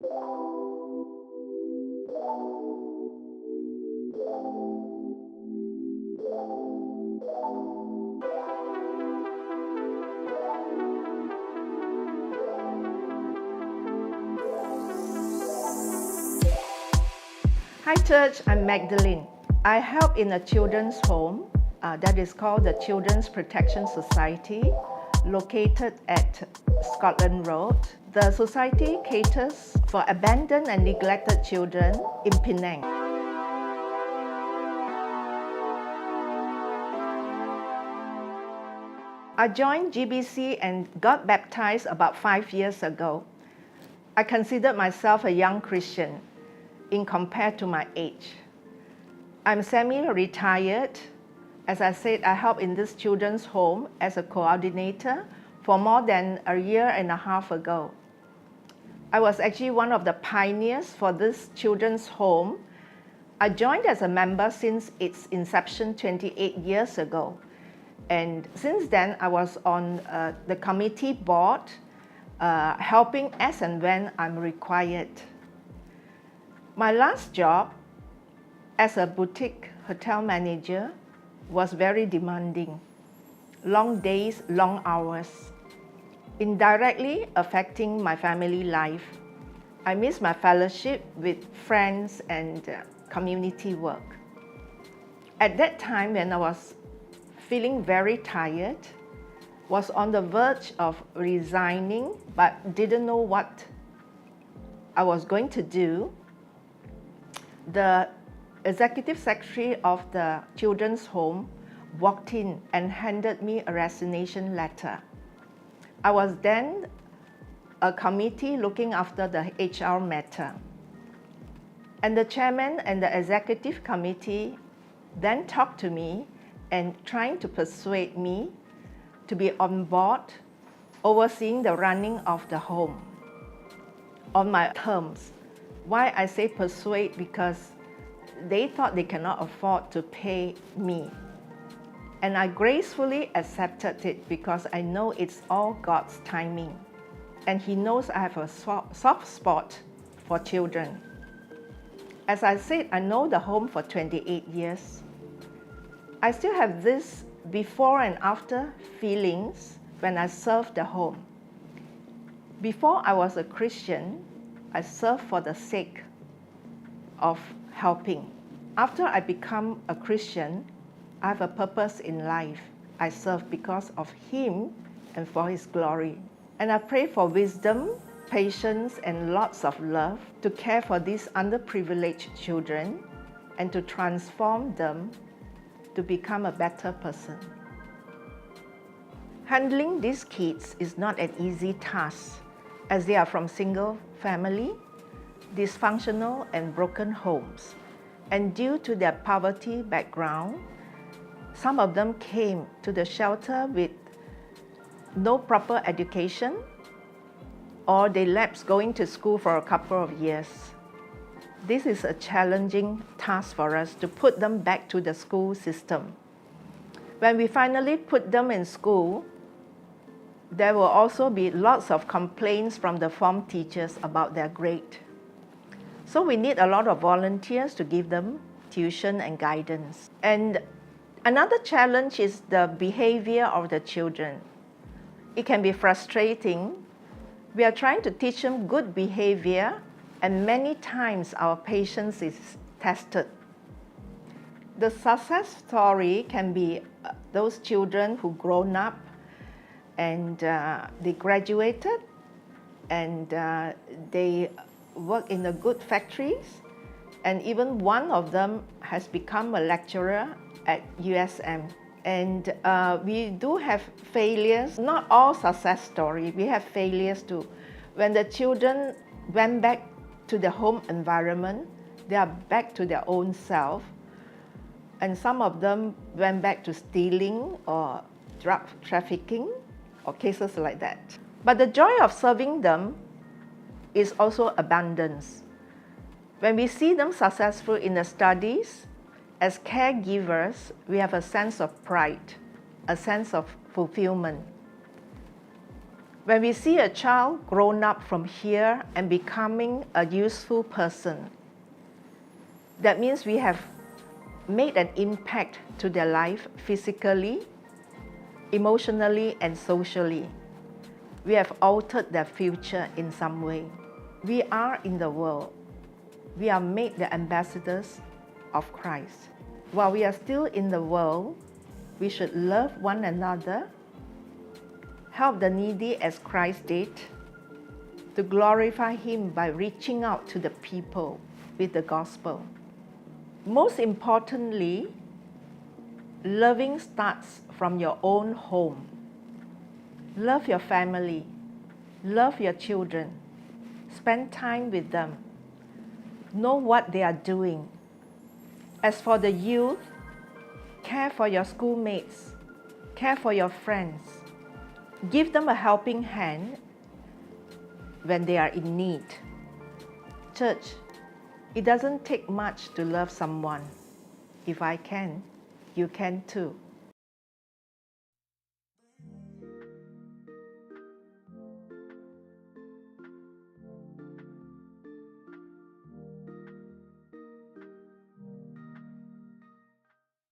Hi Church, I'm Magdeline. I help in a children's home that is called the Children's Protection Society, located at Scotland Road. The society caters for abandoned and neglected children in Penang. I joined GBC and got baptized about 5 years ago. I considered myself a young Christian in compared to my age. I'm semi-retired. As I said, I help in this children's home as a coordinator for more than a year and a half ago. I was actually one of the pioneers for this children's home. I joined as a member since its inception 28 years ago. And since then, I was on the committee board, helping as and when I'm required. My last job as a boutique hotel manager was very demanding. Long days, long hours, indirectly affecting my family life. I miss my fellowship with friends and community work. At that time, when I was feeling very tired, was on the verge of resigning, but didn't know what I was going to do, the executive secretary of the children's home walked in and handed me a resignation letter. I was then a committee looking after the HR matter. And the chairman and the executive committee then talked to me and trying to persuade me to be on board, overseeing the running of the home on my terms. Why I say persuade? Because they thought they cannot afford to pay me. And I gracefully accepted it because I know it's all God's timing. And He knows I have a soft spot for children. As I said, I know the home for 28 years. I still have this before and after feelings when I served the home. Before I was a Christian, I served for the sake of helping. After I become a Christian, I have a purpose in life. I serve because of Him and for His glory. And I pray for wisdom, patience, and lots of love to care for these underprivileged children and to transform them to become a better person. Handling these kids is not an easy task, as they are from single family, dysfunctional and broken homes. And due to their poverty background, some of them came to the shelter with no proper education, or they lapsed going to school for a couple of years. This is a challenging task for us to put them back to the school system. When we finally put them in school, there will also be lots of complaints from the form teachers about their grade. So we need a lot of volunteers to give them tuition and guidance. And another challenge is the behavior of the children. It can be frustrating. We are trying to teach them good behavior, and many times our patience is tested. The success story can be those children who grown up and they graduated and they work in the good factories, and even one of them has become a lecturer at USM. And we do have failures, not all success story. We have failures too. When the children went back to the home environment, they are back to their own self. And some of them went back to stealing or drug trafficking or cases like that. But the joy of serving them is also abundance. When we see them successful in the studies, as caregivers, we have a sense of pride, a sense of fulfillment. When we see a child grown up from here and becoming a useful person, that means we have made an impact to their life physically, emotionally, and socially. We have altered their future in some way. We are in the world. We are made the ambassadors of Christ. While we are still in the world, we should love one another, help the needy as Christ did, to glorify Him by reaching out to the people with the gospel. Most importantly, loving starts from your own home. Love your family, love your children, spend time with them, know what they are doing. As for the youth, care for your schoolmates, care for your friends, give them a helping hand when they are in need. Church, it doesn't take much to love someone. If I can, you can too.